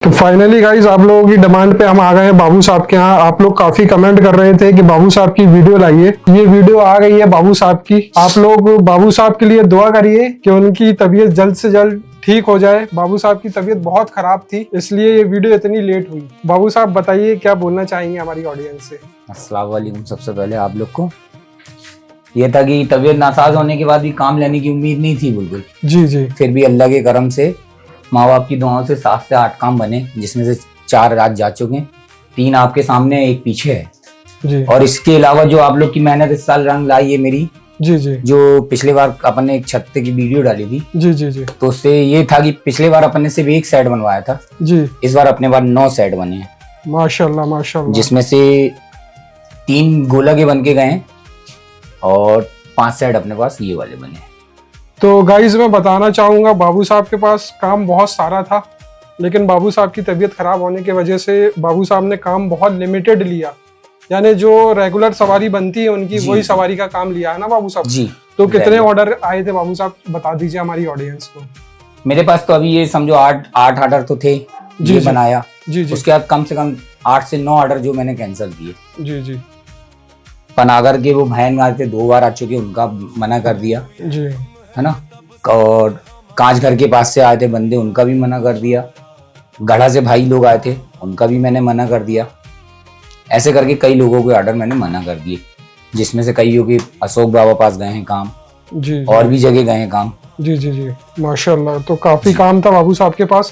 तो finally guys आप लोगों की डिमांड पे हम आ गए हैं बाबू साहब के यहाँ। आप लोग काफी कमेंट कर रहे थे कि बाबू साहब की वीडियो लाइए। ये वीडियो आ गई है बाबू साहब की। आप लोग बाबू साहब के लिए दुआ करिए कि उनकी तबीयत जल्द से जल्द ठीक हो जाए। बाबू साहब की तबीयत बहुत खराब थी, इसलिए ये वीडियो इतनी लेट हुई। बाबू साहब बताइए क्या बोलना चाहेंगे हमारी ऑडियंस से। अस्सलाम वालेकुम। सबसे पहले आप लोग को ये था कि तबीयत नासाज होने के बाद भी काम लेने की उम्मीद नहीं थी बिल्कुल। जी जी। फिर भी अल्लाह के करम से माँ बाप की दुआओं से 7 से 8 काम बने, जिसमें से 4 रात जा चुके हैं, 3 आपके सामने, 1 पीछे है जी। और इसके अलावा जो आप लोग की मेहनत इस साल रंग लाई है मेरी। जी जी। जो पिछले बार अपन ने एक छत की वीडियो डाली थी। जी जी जी। तो उससे ये था कि पिछले बार अपन ने सिर्फ 1 सेट बनवाया था जी। इस बार अपने पास 9 सेट बने हैं माशाल्लाह माशाल्लाह। जिसमें से 3 गोला के बन के गए हैं और 5 सेट अपने पास ये वाले बने हैं। तो गाइज मैं बताना चाहूंगा बाबू साहब के पास काम बहुत सारा था, लेकिन बाबू साहब की तबीयत खराब होने की वजह से बाबू साहब ने काम बहुत लिमिटेड लिया। यानी जो रेगुलर सवारी बनती है उनकी वही सवारी का काम लिया है ना बाबू साहब जी। तो कितने ऑर्डर आए थे बाबू साहब, बता दीजिए हमारी ऑडियंस को। मेरे पास तो अभी ये समझो 8 ऑर्डर तो थे जी, ये बनाया जी जी। उसके बाद कम से कम 8 से 9 ऑर्डर जो मैंने कैंसिल किए जी जी। पनागर के वो बहन आए थे, 2 बार आ चुके, उनका मना कर दिया जी, है ना। और कांच घर के पास से आए थे बंदे, उनका भी मना कर दिया। गढ़ा से भाई लोग आए थे, उनका भी मैंने मना कर दिया। ऐसे करके कई लोगों के ऑर्डर मैंने मना कर दिए, जिसमें से कईयों के अशोक बाबा पास गए हैं काम जी, और भी जगह गए हैं काम जी जी जी। माशाल्लाह, तो काफी काम था बाबू साहब के पास।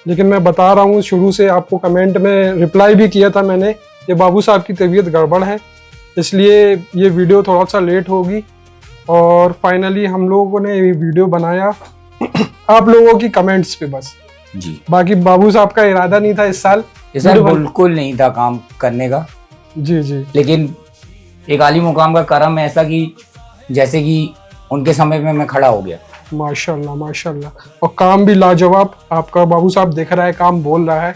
लेकिन मैं बता रहा हूँ, शुरू से आपको कमेंट में रिप्लाई भी किया था मैंने कि बाबू साहब की तबीयत गड़बड़ है, इसलिए ये वीडियो थोड़ा सा लेट होगी। और फाइनली हम लोगों ने ये वीडियो बनाया आप लोगों की कमेंट्स पे बस जी। बाकी बाबू साहब का इरादा नहीं था इस साल बिल्कुल नहीं था काम करने का जी जी। लेकिन एक आली मुकाम का करम ऐसा कि जैसे कि उनके समय में मैं खड़ा हो गया। माशाल्लाह माशाल्लाह। और काम भी लाजवाब आपका बाबू साहब दिख रहा है, काम बोल रहा है।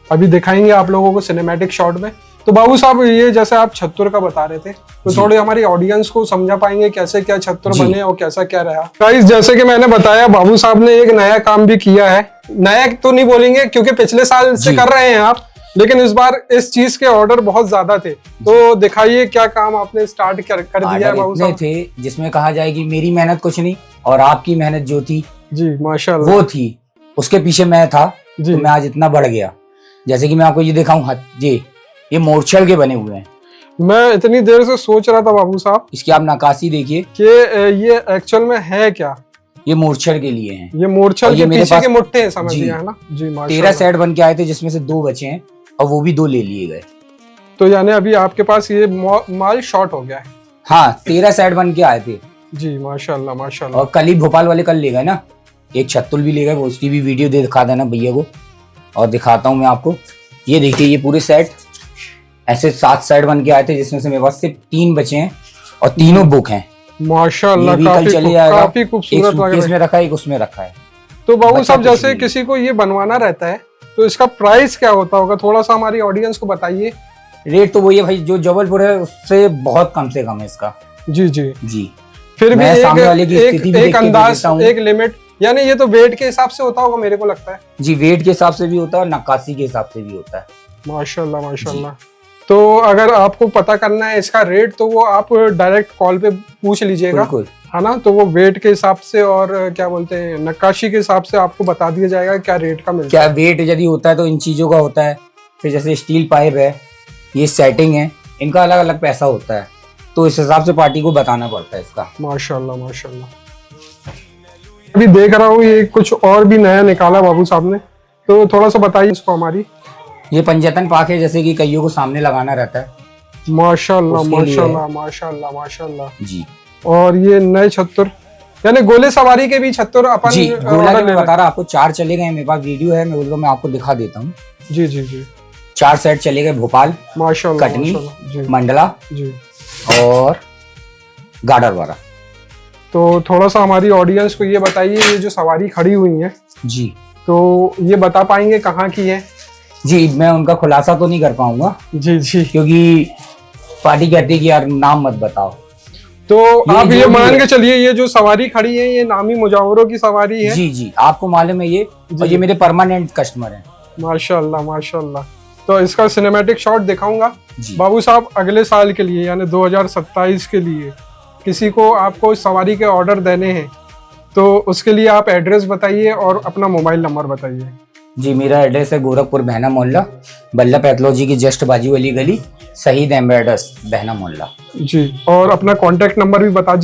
अभी दिखाएंगे आप लोगों को सिनेमैटिक शॉट में। तो बाबू साहब ये जैसे आप छत्तुर का बता रहे थे, तो थोड़ी हमारी ऑडियंस को समझा पाएंगे कैसे क्या छत्तुर बने और कैसा क्या रहा। गाइस जैसे कि मैंने बताया, बाबू साहब ने एक नया काम भी किया है। नया तो नहीं बोलेंगे क्योंकि पिछले साल से कर रहे हैं आप, लेकिन इस बार इस चीज के ऑर्डर बहुत ज्यादा थे। तो दिखाइए क्या काम आपने स्टार्ट कर दिया है बाबू साहब। थे जिसमें कहा जाए कि मेरी मेहनत कुछ नहीं और आपकी मेहनत जो थी जी माशाल्लाह वो थी, उसके पीछे मैं था तो मैं आज इतना बढ़ गया। जैसे कि मैं आपको ये दिखाऊं जी, ये मोरछल के बने हुए हैं। मैं इतनी देर से सोच रहा था बाबू साहब, इसकी आप नक्काशी देखिए कि ये एक्चुअल में है क्या। ये मोरछल के लिए हैं, ये मोरछल के पीछे के मुट्ठे हैं, समझ लिया है ना जी। 13 सेट बन के आए थे, जिसमें से 2 बचे हैं और वो भी 2 ले लिए गए। तो यानी अभी आपके पास ये माल शॉर्ट हो गया है। हाँ, 13 सेट बन के आए थे जी माशाल्लाह माशाल्लाह। और कल ही भोपाल वाले कल ले गए ना, एक छत्तुल भी ले गए, उसकी भी वीडियो दिखा देना भैया को। और दिखाता हूँ मैं आपको, ये देखिए ये पूरे सेट ऐसे 7 सेट बन के आए थे, जिसमें से मेरे पास सिर्फ 3 बचे हैं और तीनों बुक हैं माशाल्लाह। काफी खूबसूरत लग रहा है। इसमें रखा है, एक उसमें रखा है। तो बाबू साहब जैसे किसी को ये बनवाना रहता है तो इसका प्राइस क्या होता होगा, थोड़ा सा हमारी ऑडियंस को बताइए। रेट तो वही है भाई, जो जबलपुर है उससे बहुत कम से कम है इसका जी जी जी। फिर भी एक अंदाज, एक लिमिट, यानी ये तो वेट के हिसाब से होता होगा मेरे को लगता है जी। वेट के हिसाब से भी होता है और नक्काशी के हिसाब से भी होता है। माशाल्लाह माशाल्लाह। तो अगर आपको पता करना है इसका रेट तो वो आप डायरेक्ट कॉल पे पूछ लीजिएगा, है ना। तो वो वेट के हिसाब से और क्या बोलते हैं नक्काशी के हिसाब से आपको बता दिया जाएगा क्या रेट का मिलता है। क्या वेट यदि होता है तो इन चीजों का होता है। फिर जैसे स्टील पाइप है, ये सेटिंग है, इनका अलग अलग पैसा होता है, तो इस हिसाब से पार्टी को बताना पड़ता है इसका। माशाल्लाह माशाल्लाह। अभी देख रहा हूँ ये कुछ और भी नया निकाला बाबू साहब ने, तो थोड़ा सा बताइए इसको हमारी। ये पंजतन पाक है, जैसे कि कईयों को सामने लगाना रहता है। माशाल्लाह माशाल्लाह माशाल्लाह माशाल्लाह जी। और ये नए छत्तुर, यानी गोले सवारी के भी छत्तुर अपन जी। गोला मैं बता रहा आपको 4 चले गए, मेरे पास वीडियो है, मैं आपको दिखा देता हूँ जी जी जी। 4 सेट चले गए, भोपाल माशाल्लाह, कटनी, मंडला जी और गाडरवाड़ा। तो थोड़ा सा हमारी ऑडियंस को ये बताइए, ये जो सवारी खड़ी हुई है जी, तो ये बता पाएंगे कहाँ की है जी। मैं उनका खुलासा तो नहीं कर पाऊंगा जी जी, क्योंकि पार्टी कहती है कि यार नाम मत बताओ। तो आप ये मान के चलिए ये जो सवारी खड़ी है ये नामी मुजावरों की सवारी है जी जी। आपको मालूम है ये, और ये मेरे परमानेंट कस्टमर हैं। माशाल्लाह माशाल्लाह। तो इसका सिनेमैटिक शॉट दिखाऊंगा बाबू साहब अगले साल के लिए, यानी 2027 के लिए किसी को आपको सवारी के ऑर्डर देने हैं तो उसके लिए आप एड्रेस बताइए और अपना मोबाइल नंबर बताइए। जी, मेरा एड्रेस है गोरखपुर बहना मोहल्ला, बल्ला पैथोलॉजी की जस्ट बाजू वाली गली, शहीद एम्बेडर्स बहना मोहल्ला। जी, और अपना कांटेक्ट नंबर भी बता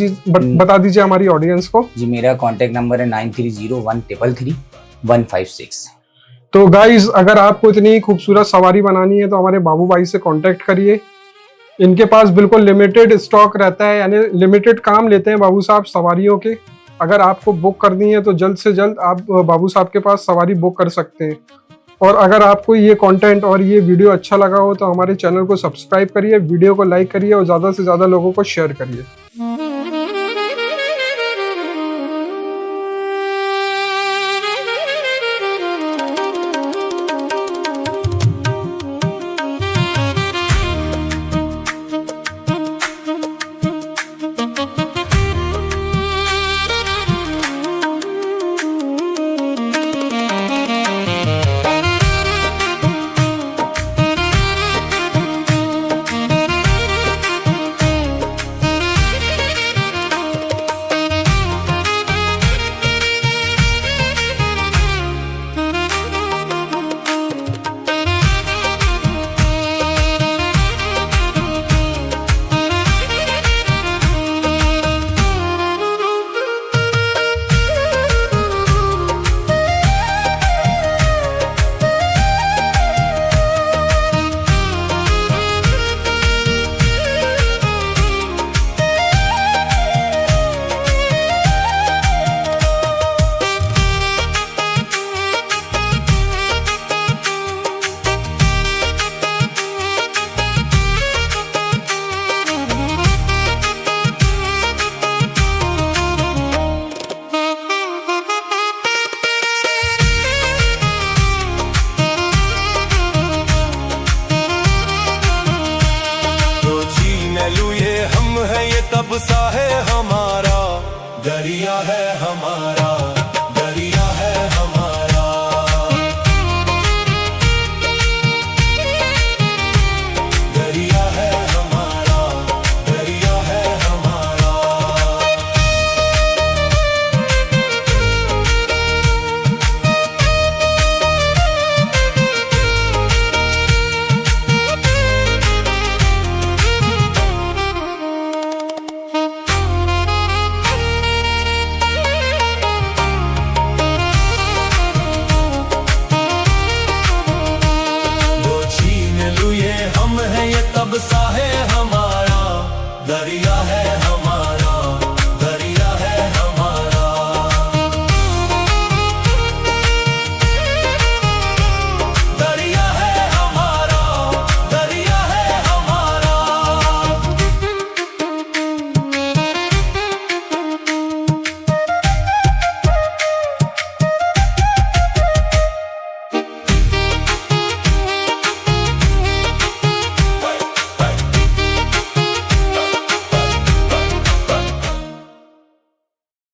दीजिए हमारी ऑडियंस को। जी, मेरा कांटेक्ट नंबर है 9301333156। तो गाइज, अगर आपको इतनी खूबसूरत सवारी बनानी है तो हमारे बाबू भाई से कांटेक्ट करिए। इनके पास बिल्कुल लिमिटेड स्टॉक रहता है, यानी लिमिटेड काम लेते हैं बाबू साहब सवारियों के। अगर आपको बुक करनी है तो जल्द से जल्द आप बाबू साहब के पास सवारी बुक कर सकते हैं। और अगर आपको ये कंटेंट और ये वीडियो अच्छा लगा हो तो हमारे चैनल को सब्सक्राइब करिए, वीडियो को लाइक करिए और ज़्यादा से ज़्यादा लोगों को शेयर करिए।